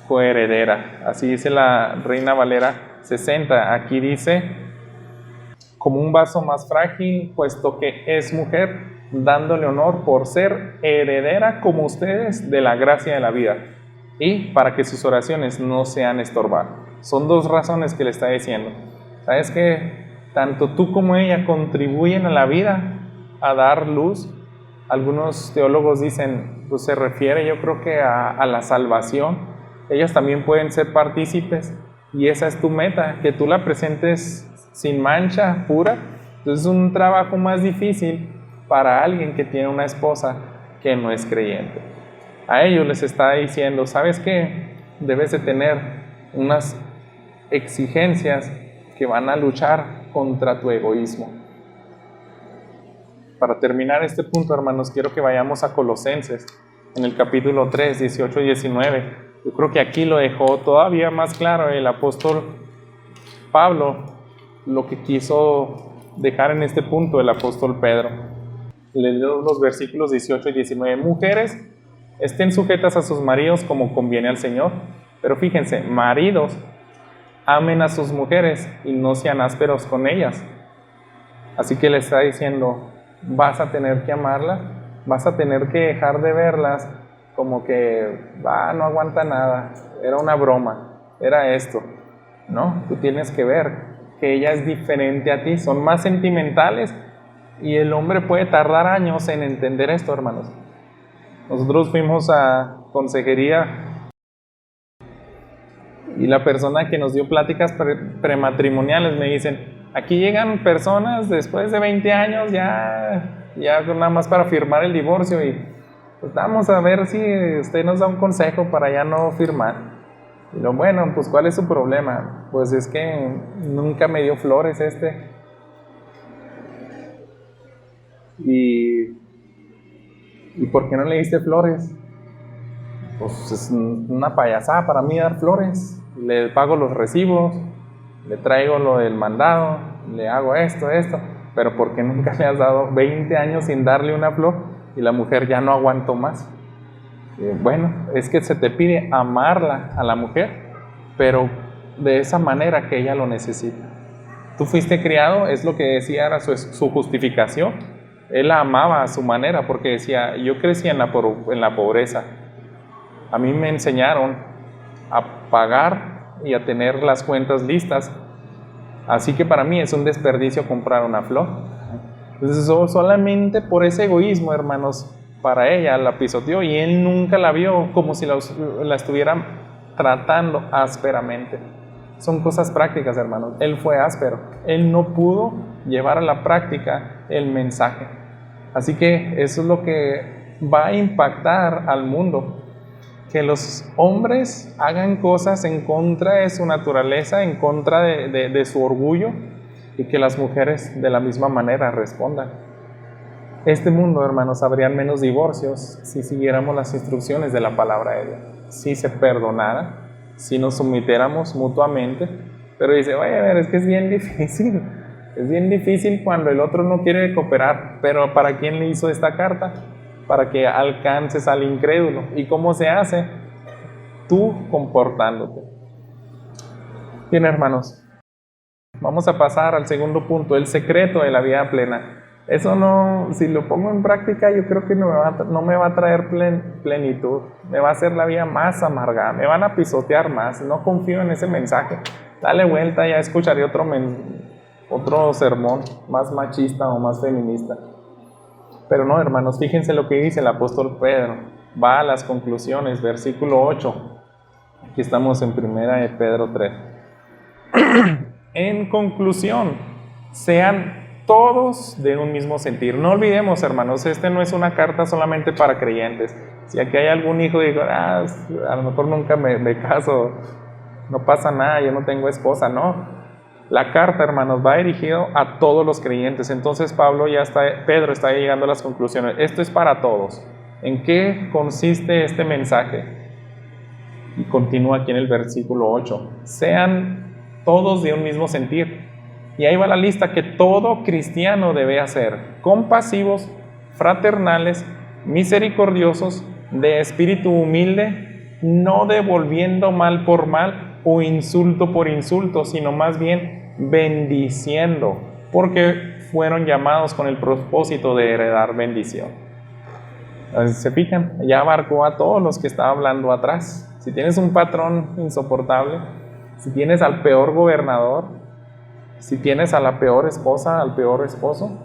coheredera. Así dice la Reina Valera 60. Aquí dice, como un vaso más frágil, puesto que es mujer, dándole honor por ser heredera como ustedes de la gracia de la vida, y para que sus oraciones no sean estorbadas. Son dos razones que le está diciendo. ¿Sabes qué? Tanto tú como ella contribuyen a la vida, a dar luz. Algunos teólogos dicen, pues se refiere yo creo que a la salvación. Ellas también pueden ser partícipes y esa es tu meta, que tú la presentes sin mancha, pura. Entonces es un trabajo más difícil para alguien que tiene una esposa que no es creyente. A ellos les está diciendo, ¿sabes qué? Debes de tener unas exigencias que van a luchar contra tu egoísmo. Para terminar este punto, hermanos, quiero que vayamos a Colosenses, en el capítulo 3, 18 y 19. Yo creo que aquí lo dejó todavía más claro el apóstol Pablo, lo que quiso dejar en este punto el apóstol Pedro. Le leo los versículos 18 y 19. Mujeres, Estén sujetas a sus maridos como conviene al Señor. Pero fíjense, maridos, amen a sus mujeres y no sean ásperos con ellas. Así que le está diciendo, vas a tener que amarlas, vas a tener que dejar de verlas como que, no aguanta nada, era una broma, era esto. No, tú tienes que ver que ella es diferente a ti, son más sentimentales y el hombre puede tardar años en entender esto, hermanos. Nosotros fuimos a consejería y la persona que nos dio pláticas prematrimoniales me dicen, aquí llegan personas después de 20 años ya nada más para firmar el divorcio y pues vamos a ver si usted nos da un consejo para ya no firmar. Y lo bueno, pues ¿cuál es su problema? Pues es que nunca me dio flores ¿Y por qué no le diste flores? Pues es una payasada para mí dar flores. Le pago los recibos, le traigo lo del mandado, le hago esto, pero ¿por qué nunca le has dado 20 años sin darle una flor? Y la mujer ya no aguantó más. Bueno, es que se te pide amarla a la mujer, pero de esa manera que ella lo necesita. Tú fuiste criado, es lo que decía, era su justificación. Él la amaba a su manera, porque decía, yo crecí en la pobreza. A mí me enseñaron a pagar y a tener las cuentas listas. Así que para mí es un desperdicio comprar una flor. Entonces solamente por ese egoísmo, hermanos, para ella la pisoteó y él nunca la vio como si la estuviera tratando ásperamente. Son cosas prácticas, hermanos. Él fue áspero. Él no pudo llevar a la práctica el mensaje. Así que eso es lo que va a impactar al mundo. Que los hombres hagan cosas en contra de su naturaleza, en contra de su orgullo, y que las mujeres de la misma manera respondan. Este mundo, hermanos, habrían menos divorcios si siguiéramos las instrucciones de la palabra de Dios, si se perdonara, si nos sometiéramos mutuamente. Pero dice, oye, a ver, es que es bien difícil cuando el otro no quiere cooperar. Pero ¿para quién le hizo esta carta? Para que alcances al incrédulo. ¿Y cómo se hace? Tú comportándote. Bien, hermanos, vamos a pasar al segundo punto, el secreto de la vida plena. Eso no, si lo pongo en práctica, yo creo que no me va a traer plenitud, me va a hacer la vida más amargada, me van a pisotear más, no confío en ese mensaje. Dale vuelta, ya escucharé otro sermón más machista o más feminista. Pero no, hermanos, fíjense lo que dice el apóstol Pedro, va a las conclusiones, versículo 8, aquí estamos en 1 de Pedro 3. En conclusión, sean todos de un mismo sentir. No olvidemos, hermanos, no es una carta solamente para creyentes. Si aquí hay algún hijo y digo, a lo mejor nunca me caso, no pasa nada, yo no tengo esposa, no. La carta, hermanos, va dirigido a todos los creyentes. Entonces Pedro está llegando a las conclusiones. Esto es para todos. ¿En qué consiste este mensaje? Y continúa aquí en el versículo 8. Sean todos de un mismo sentir. Y ahí va la lista que todo cristiano debe hacer: compasivos, fraternales, misericordiosos, de espíritu humilde, no devolviendo mal por mal o insulto por insulto, sino más bien bendiciendo, porque fueron llamados con el propósito de heredar bendición. ¿Se fijan? Ya abarcó a todos los que estaba hablando atrás. Si tienes un patrón insoportable, si tienes al peor gobernador, si tienes a la peor esposa, al peor esposo,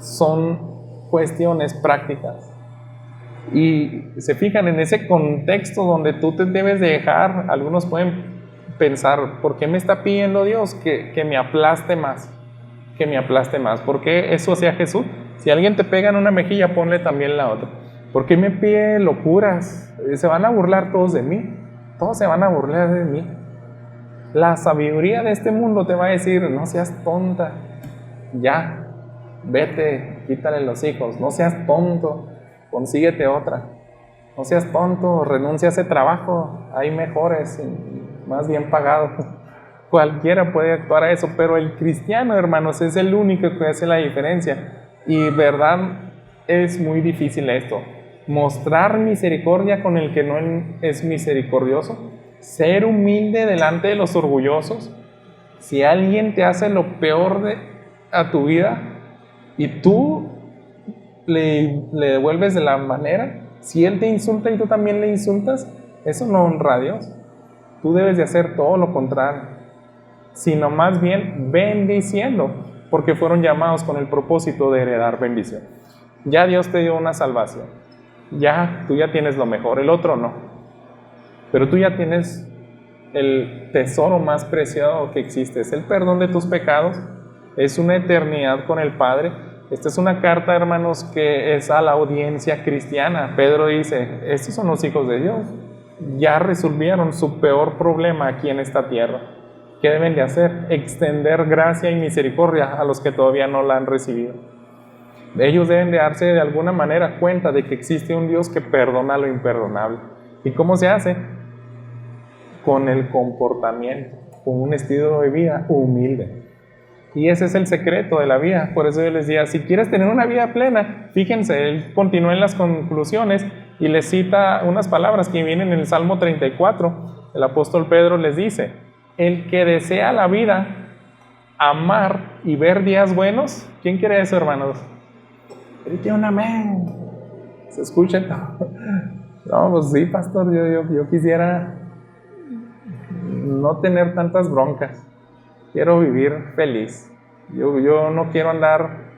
son cuestiones prácticas. Y se fijan en ese contexto donde tú te debes de dejar. Algunos pueden pensar, ¿por qué me está pidiendo Dios que me aplaste más? Que me aplaste más. ¿Por qué eso hacía Jesús? Si alguien te pega en una mejilla, ponle también la otra. ¿Por qué me pide locuras? Se van a burlar todos de mí. Todos se van a burlar de mí. La sabiduría de este mundo te va a decir, no seas tonta, ya, vete, quítale los hijos, no seas tonto, consíguete otra, no seas tonto, renuncia a ese trabajo, hay mejores, más bien pagados. Cualquiera puede actuar a eso, pero el cristiano, hermanos, es el único que hace la diferencia. Y verdad, es muy difícil esto. mostrar misericordia con el que no es misericordioso, ser humilde delante de los orgullosos. Si alguien te hace lo peor a tu vida y tú le devuelves de la manera, si él te insulta y tú también le insultas, eso no honra a Dios. Tú debes de hacer todo lo contrario, sino más bien bendiciendo, porque fueron llamados con el propósito de heredar bendición. Ya Dios te dio una salvación, tú ya tienes lo mejor, el otro no, pero tú ya tienes el tesoro más preciado que existe, es el perdón de tus pecados, es una eternidad con el Padre. Esta es una carta, hermanos, que es a la audiencia cristiana. Pedro dice, estos son los hijos de Dios, ya resolvieron su peor problema aquí en esta tierra. ¿Qué deben de hacer? Extender gracia y misericordia a los que todavía no la han recibido. Ellos deben de darse de alguna manera cuenta de que existe un Dios que perdona lo imperdonable. ¿Y cómo se hace? Con el comportamiento, con un estilo de vida humilde. Y ese es el secreto de la vida. Por eso yo les decía, si quieres tener una vida plena, fíjense, él continúa en las conclusiones y les cita unas palabras que vienen en el Salmo 34. El apóstol Pedro les dice, el que desea la vida, amar y ver días buenos. ¿Quién quiere eso, hermanos? Grite un amén. ¿Se escucha? No, pues sí, pastor, yo quisiera no tener tantas broncas. Quiero vivir feliz. Yo no quiero andar,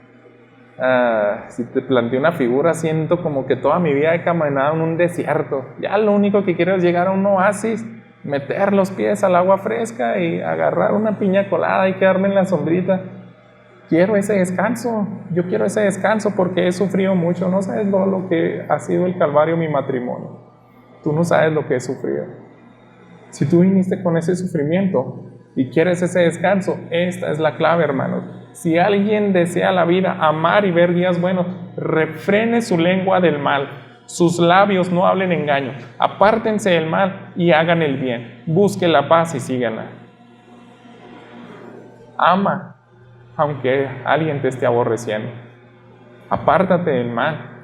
si te planteo una figura, siento como que toda mi vida he caminado en un desierto. Ya lo único que quiero es llegar a un oasis, meter los pies al agua fresca y agarrar una piña colada y quedarme en la sombrita. Quiero ese descanso. Yo quiero ese descanso porque he sufrido mucho. No sabes lo que ha sido el calvario mi matrimonio. Tú no sabes lo que he sufrido. Si tú viniste con ese sufrimiento y quieres ese descanso, esta es la clave, hermanos. Si alguien desea la vida, amar y ver días buenos, refrene su lengua del mal, sus labios no hablen engaño, apártense del mal y hagan el bien, busque la paz y síganla. Ama, aunque alguien te esté aborreciendo. Apártate del mal,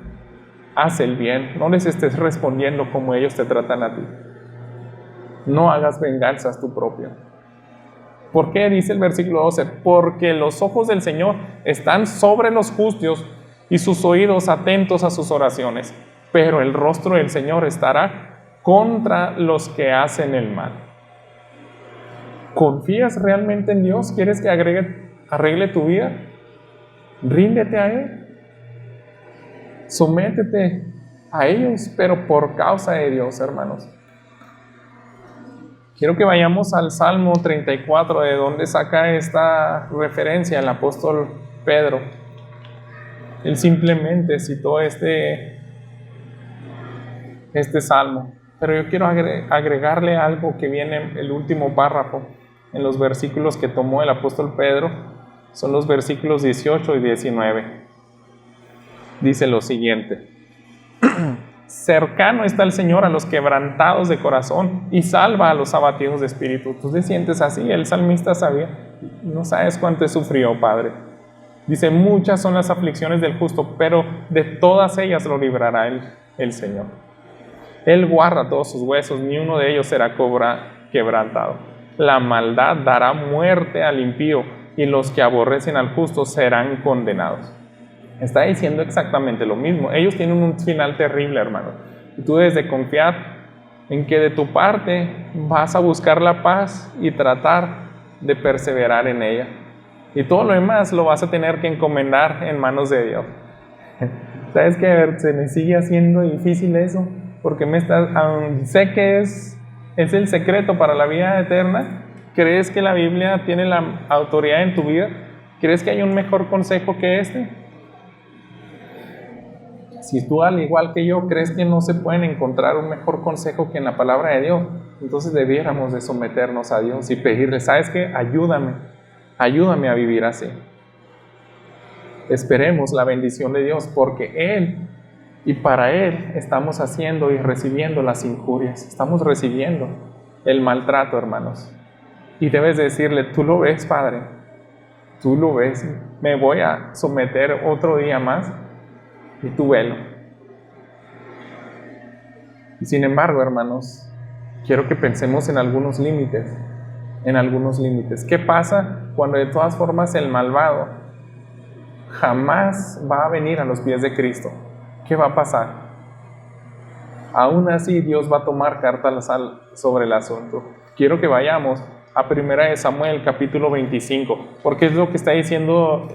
haz el bien, no les estés respondiendo como ellos te tratan a ti. No hagas venganzas tú propio. ¿Por qué? Dice el versículo 12, porque los ojos del Señor están sobre los justos y sus oídos atentos a sus oraciones, pero el rostro del Señor estará contra los que hacen el mal. ¿Confías realmente en Dios? ¿Quieres que arregle tu vida? Ríndete a Él. Sométete a ellos, pero por causa de Dios, hermanos. Quiero que vayamos al Salmo 34, de donde saca esta referencia el apóstol Pedro. Él simplemente citó este salmo, pero yo quiero agregarle algo que viene en el último párrafo, en los versículos que tomó el apóstol Pedro, son los versículos 18 y 19. Dice lo siguiente: cercano está el Señor a los quebrantados de corazón y salva a los abatidos de espíritu. Tú te sientes así, el salmista sabía, no sabes cuánto he sufrido, Padre. Dice, muchas son las aflicciones del justo, pero de todas ellas lo librará el Señor. Él guarda todos sus huesos, ni uno de ellos será quebrantado. La maldad dará muerte al impío, y los que aborrecen al justo serán condenados. Está diciendo exactamente lo mismo. Ellos tienen un final terrible, hermano. Y tú debes de confiar en que de tu parte vas a buscar la paz y tratar de perseverar en ella. Y todo lo demás lo vas a tener que encomendar en manos de Dios. ¿Sabes qué? Se me sigue haciendo difícil eso, porque sé que es el secreto para la vida eterna. ¿Crees que la Biblia tiene la autoridad en tu vida? ¿Crees que hay un mejor consejo que este? Si tú, al igual que yo, crees que no se pueden encontrar un mejor consejo que en la palabra de Dios, entonces debiéramos de someternos a Dios y pedirle, ¿sabes qué? Ayúdame a vivir así. Esperemos la bendición de Dios, porque Él y para Él estamos haciendo y recibiendo las injurias, estamos recibiendo el maltrato, hermanos. Y debes decirle, tú lo ves, Padre, tú lo ves, me voy a someter otro día más y tú velo. Sin embargo, hermanos, quiero que pensemos en algunos límites. ¿Qué pasa cuando de todas formas el malvado jamás va a venir a los pies de Cristo? ¿Qué va a pasar? Aún así, Dios va a tomar cartas sobre el asunto. Quiero que vayamos a 1 Samuel capítulo 25, porque es lo que está diciendo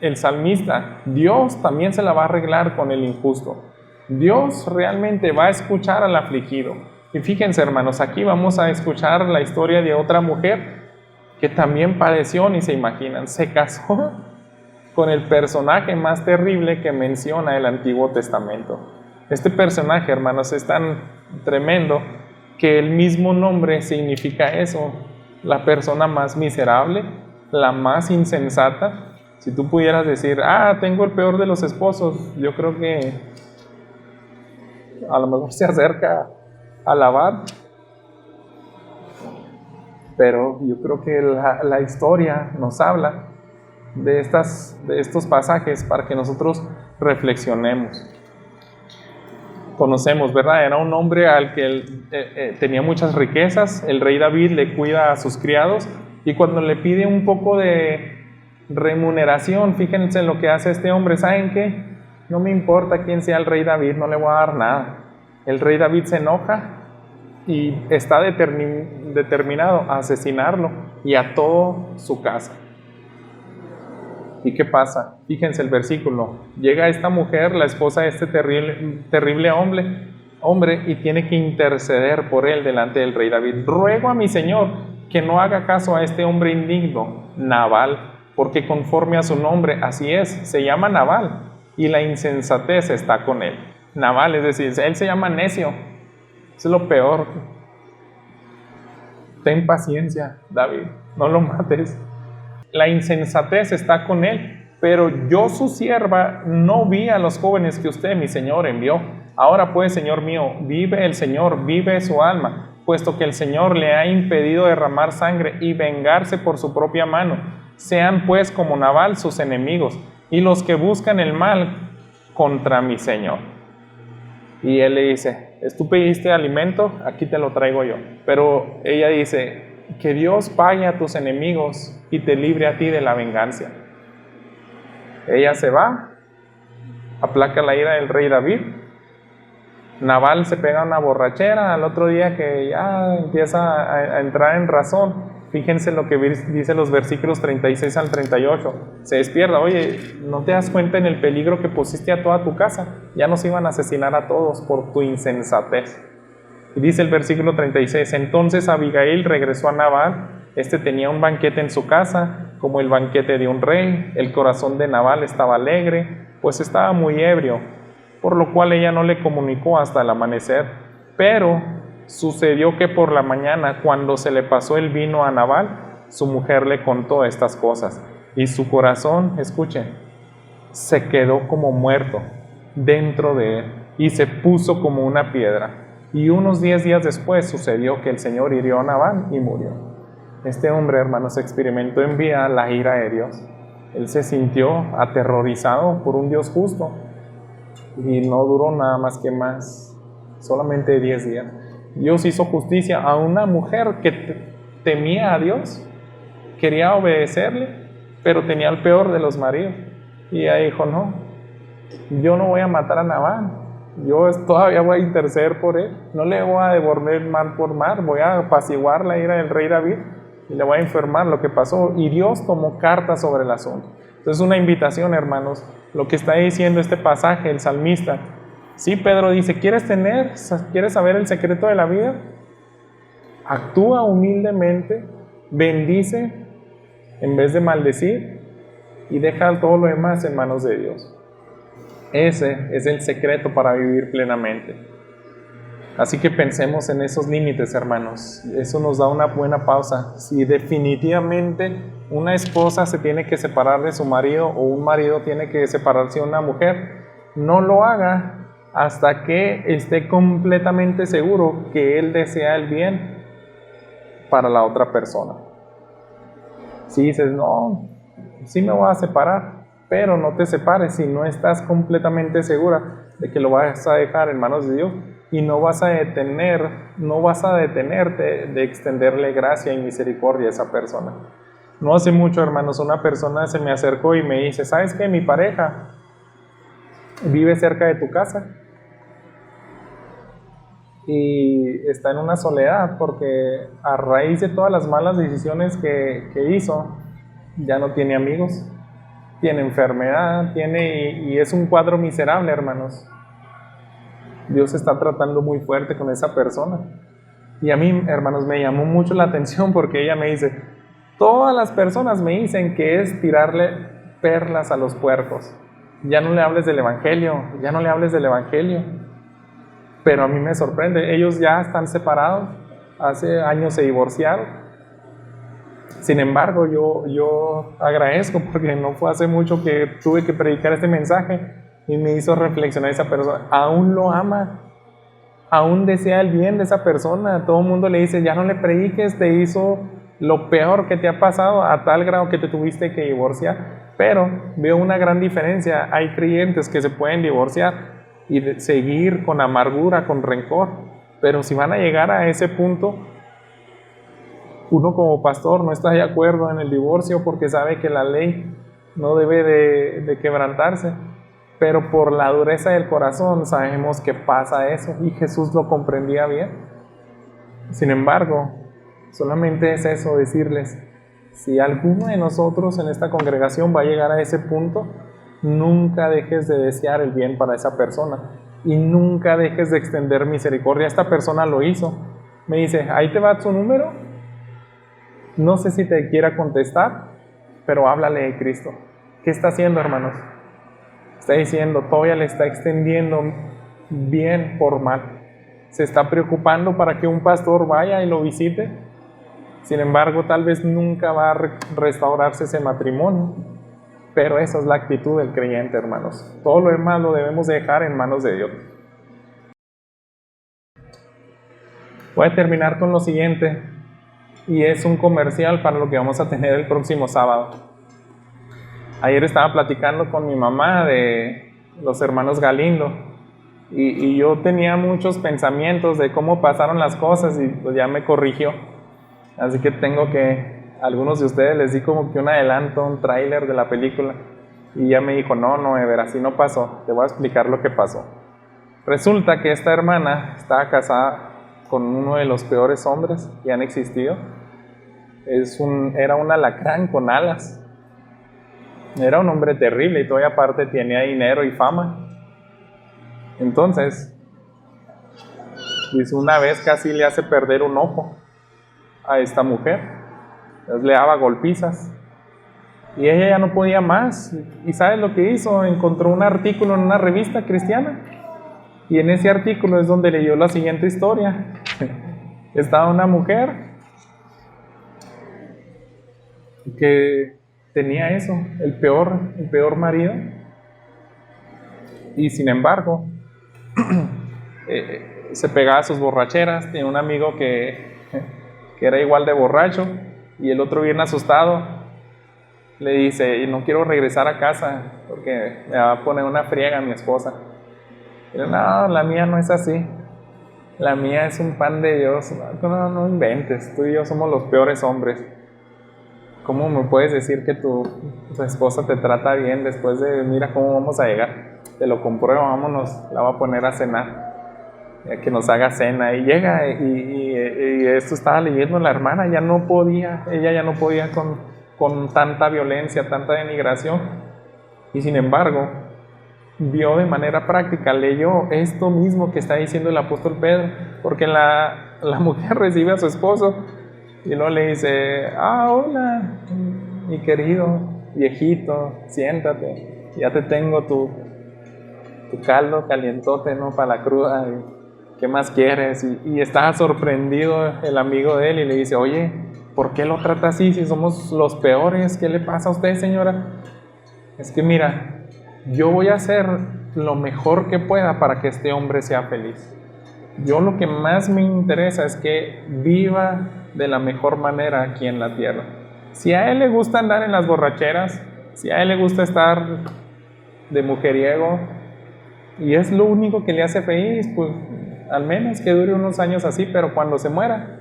el salmista. Dios también se la va a arreglar con el injusto. Dios realmente va a escuchar al afligido. Y fíjense, hermanos, aquí vamos a escuchar la historia de otra mujer que también padeció, ni se imaginan. Se casó con el personaje más terrible que menciona el Antiguo Testamento. Este personaje, hermanos, es tan tremendo que el mismo nombre significa eso: la persona más miserable, la más insensata. Si tú pudieras decir, tengo el peor de los esposos, yo creo que a lo mejor se acerca a Labán, pero yo creo que la historia nos habla de estos pasajes para que nosotros reflexionemos. Conocemos, ¿verdad? Era un hombre al que tenía muchas riquezas. El rey David le cuida a sus criados, y cuando le pide un poco de remuneración, fíjense lo que hace este hombre. ¿Saben qué? No me importa quién sea el rey David, no le voy a dar nada. El rey David se enoja y está determinado a asesinarlo y a toda su casa. ¿Y qué pasa? Fíjense el versículo. Llega esta mujer, la esposa de este terrible hombre, y tiene que interceder por él delante del rey David. Ruego a mi señor que no haga caso a este hombre indigno, Nabal, porque conforme a su nombre, así es, se llama Nabal, y la insensatez está con él. Nabal, es decir, él se llama necio. Eso es lo peor. Ten paciencia, David, no lo mates. La insensatez está con él, pero yo, su sierva, no vi a los jóvenes que usted, mi señor, envió. Ahora pues, señor mío, vive el Señor, vive su alma, puesto que el Señor le ha impedido derramar sangre y vengarse por su propia mano. Sean pues como Nabal sus enemigos, y los que buscan el mal contra mi Señor. Y él le dice, tú pediste alimento, aquí te lo traigo yo. Pero ella dice, que Dios pague a tus enemigos y te libre a ti de la venganza. Ella se va, aplaca la ira del rey David. Nabal se pega una borrachera. Al otro día, que ya empieza a entrar en razón, fíjense lo que dice los versículos 36 al 38. Se despierta. Oye, ¿no te das cuenta en el peligro que pusiste a toda tu casa? Ya nos iban a asesinar a todos por tu insensatez. Y dice el versículo 36, entonces Abigail regresó a Nabal. Este tenía un banquete en su casa, como el banquete de un rey. El corazón de Nabal estaba alegre, pues estaba muy ebrio, por lo cual ella no le comunicó hasta el amanecer. Pero sucedió que por la mañana, cuando se le pasó el vino a Nabal, su mujer le contó estas cosas, y su corazón, escuchen, se quedó como muerto dentro de él, y se puso como una piedra. Y unos 10 días después sucedió que el Señor hirió a Nabal y murió. Este hombre, hermanos, experimentó en vida la ira de Dios. Él se sintió aterrorizado por un Dios justo, y no duró nada más solamente 10 días. Dios hizo justicia a una mujer que temía a Dios, quería obedecerle, pero tenía el peor de los maridos. Y ella dijo, no, yo no voy a matar a Nabal. Yo todavía voy a interceder por él, no le voy a devolver mal por mal, voy a apaciguar la ira del rey David y le voy a informar lo que pasó. Y Dios tomó cartas sobre el asunto. Entonces, una invitación, hermanos, lo que está diciendo este pasaje, el salmista. Sí, Pedro dice, ¿quieres saber el secreto de la vida? Actúa humildemente, bendice en vez de maldecir, y deja todo lo demás en manos de Dios. Ese es el secreto para vivir plenamente. Así que pensemos en esos límites, hermanos. Eso nos da una buena pausa. Si definitivamente una esposa se tiene que separar de su marido, o un marido tiene que separarse de una mujer, no lo haga hasta que esté completamente seguro que él desea el bien para la otra persona. Si dices, no, sí me voy a separar, pero no te separes si no estás completamente segura de que lo vas a dejar en manos de Dios. y no vas a detenerte de extenderle gracia y misericordia a esa persona. No hace mucho, hermanos, una persona se me acercó y me dice, ¿sabes qué? Mi pareja vive cerca de tu casa y está en una soledad porque a raíz de todas las malas decisiones que hizo, ya no tiene amigos, tiene enfermedad, y es un cuadro miserable, hermanos. Dios está tratando muy fuerte con esa persona. Y a mí, hermanos, me llamó mucho la atención porque ella me dice, todas las personas me dicen que es tirarle perlas a los puercos. Ya no le hables del evangelio, ya no le hables del evangelio. Pero a mí me sorprende, ellos ya están separados, hace años se divorciaron. Sin embargo, yo agradezco porque no fue hace mucho que tuve que predicar este mensaje y me hizo reflexionar esa persona. Aún lo ama, aún desea el bien de esa persona. Todo el mundo le dice, ya no le prediques, te hizo lo peor que te ha pasado a tal grado que te tuviste que divorciar. Pero veo una gran diferencia. Hay creyentes que se pueden divorciar y seguir con amargura, con rencor. Pero si van a llegar a ese punto, uno como pastor no está de acuerdo en el divorcio porque sabe que la ley no debe de quebrantarse. Pero por la dureza del corazón sabemos que pasa eso y Jesús lo comprendía bien. Sin embargo, solamente es eso, decirles, si alguno de nosotros en esta congregación va a llegar a ese punto, nunca dejes de desear el bien para esa persona y nunca dejes de extender misericordia. Esta persona lo hizo. Me dice, ahí te va su número. No sé si te quiera contestar, pero háblale de Cristo. ¿Qué está haciendo, hermanos? Está diciendo, todavía le está extendiendo bien por mal. Se está preocupando para que un pastor vaya y lo visite. Sin embargo, tal vez nunca va a restaurarse ese matrimonio. Pero esa es la actitud del creyente, hermanos. Todo lo demás lo debemos dejar en manos de Dios. Voy a terminar con lo siguiente. Y es un comercial para lo que vamos a tener el próximo sábado. Ayer estaba platicando con mi mamá de los hermanos Galindo y yo tenía muchos pensamientos de cómo pasaron las cosas y pues ya me corrigió. Así que a algunos de ustedes les di como que un adelanto, un tráiler de la película y ya me dijo, no, Ever, así no pasó, te voy a explicar lo que pasó. Resulta que esta hermana estaba casada con uno de los peores hombres que han existido. Era un alacrán con alas. Era un hombre terrible y todavía aparte tenía dinero y fama. Entonces, dice, una vez casi le hace perder un ojo a esta mujer. Entonces le daba golpizas. Y ella ya no podía más. ¿Y sabes lo que hizo? Encontró un artículo en una revista cristiana. Y en ese artículo es donde leyó la siguiente historia. Estaba una mujer que tenía eso, el peor marido, y sin embargo se pegaba a sus borracheras. Tenía un amigo que era igual de borracho y el otro, bien asustado, le dice, no quiero regresar a casa porque me va a poner una friega a mi esposa. Y yo, no, la mía no es así, la mía es un pan de Dios. No inventes, tú y yo somos los peores hombres. ¿Cómo me puedes decir que tu esposa te trata bien después de, mira cómo vamos a llegar? Te lo compruebo, vámonos, la voy a poner a cenar, que nos haga cena. Y llega y esto estaba leyendo la hermana, ella ya no podía con tanta violencia, tanta denigración. Y sin embargo, vio de manera práctica, leyó esto mismo que está diciendo el apóstol Pedro, porque la mujer recibe a su esposo y luego le dice, hola, mi querido viejito, siéntate, ya te tengo tu caldo calientote, ¿no? Para la cruda, ¿qué más quieres? Y estaba sorprendido el amigo de él y le dice, oye, ¿por qué lo trata así si somos los peores? ¿Qué le pasa a usted, señora? Es que mira, yo voy a hacer lo mejor que pueda para que este hombre sea feliz. Yo lo que más me interesa es que viva de la mejor manera aquí en la tierra. Si a él le gusta andar en las borracheras, si a él le gusta estar de mujeriego y es lo único que le hace feliz, pues al menos que dure unos años así, pero cuando se muera,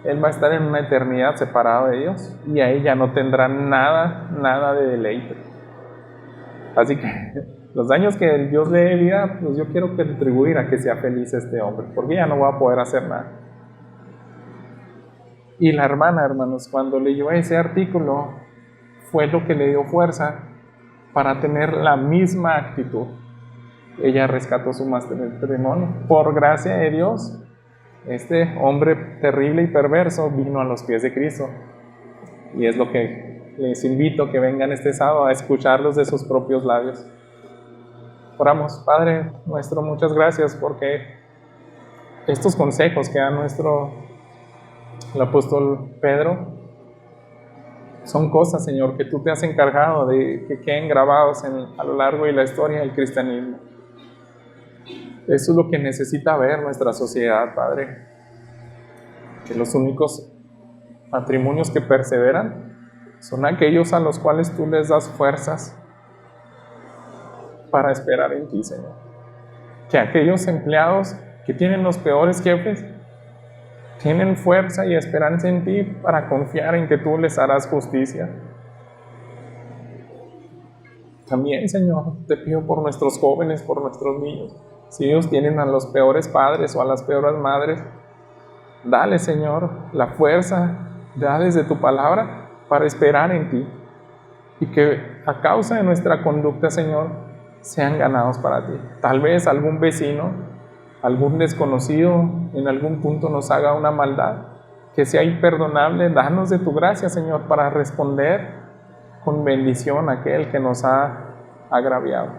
él va a estar en una eternidad separado de Dios y ahí ya no tendrá nada de deleite. Así que los años que Dios le dé vida, pues yo quiero contribuir a que sea feliz este hombre, porque ya no va a poder hacer nada. Y la hermana, hermanos, cuando leyó ese artículo, fue lo que le dio fuerza para tener la misma actitud. Ella rescató su matrimonio. Por gracia de Dios, este hombre terrible y perverso vino a los pies de Cristo. Y es lo que les invito a que vengan este sábado a escucharlos de sus propios labios. Oramos. Padre nuestro, muchas gracias porque estos consejos que da el apóstol Pedro son cosas, Señor, que tú te has encargado de que queden grabados a lo largo de la historia del cristianismo. Eso es lo que necesita ver nuestra sociedad, Padre. Que los únicos matrimonios que perseveran son aquellos a los cuales tú les das fuerzas para esperar en ti, Señor. Que aquellos empleados que tienen los peores jefes tienen fuerza y esperanza en ti para confiar en que tú les harás justicia. También, Señor, te pido por nuestros jóvenes, por nuestros niños. Si ellos tienen a los peores padres o a las peores madres, dale, Señor, la fuerza, da desde tu palabra para esperar en ti. Y que a causa de nuestra conducta, Señor, sean ganados para ti. Tal vez algún vecino, algún desconocido en algún punto nos haga una maldad que sea imperdonable. Danos de tu gracia, Señor, para responder con bendición a aquel que nos ha agraviado.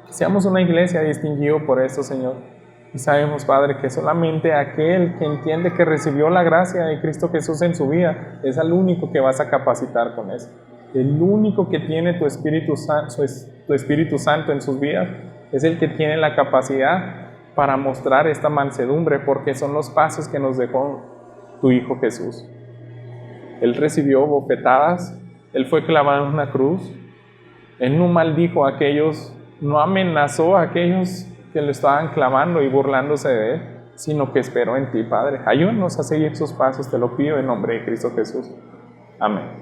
Que seamos una iglesia distinguida por esto, Señor. Y sabemos, Padre, que solamente aquel que entiende que recibió la gracia de Cristo Jesús en su vida es el único que vas a capacitar con eso. El único que tiene tu Espíritu Santo en sus vidas es el que tiene la capacidad para mostrar esta mansedumbre, porque son los pasos que nos dejó tu Hijo Jesús. Él recibió bofetadas, Él fue clavado en una cruz, Él no maldijo a aquellos, no amenazó a aquellos que lo estaban clavando y burlándose de Él, sino que esperó en ti, Padre. Ayúdanos a seguir sus pasos, te lo pido en nombre de Cristo Jesús. Amén.